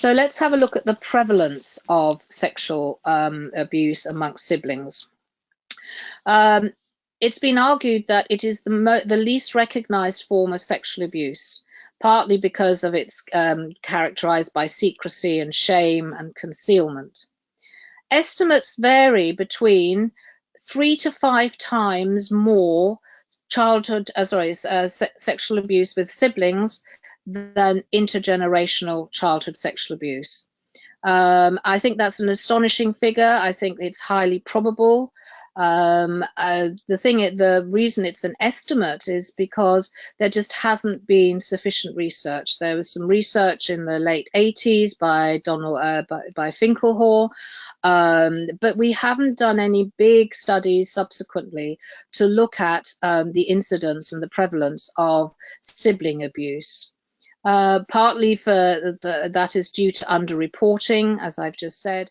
So let's have a look at the prevalence of sexual abuse amongst siblings. It's been argued that it is the least recognized form of sexual abuse, partly because of its characterized by secrecy and shame and concealment. Estimates vary between 3 to 5 times more sexual abuse with siblings than intergenerational childhood sexual abuse. I think that's an astonishing figure. I think it's highly probable. The reason it's an estimate is because there just hasn't been sufficient research. There was some research in the late 80s by Finkelhor, but we haven't done any big studies subsequently to look at the incidence and the prevalence of sibling abuse. Partly that is due to underreporting, as I've just said,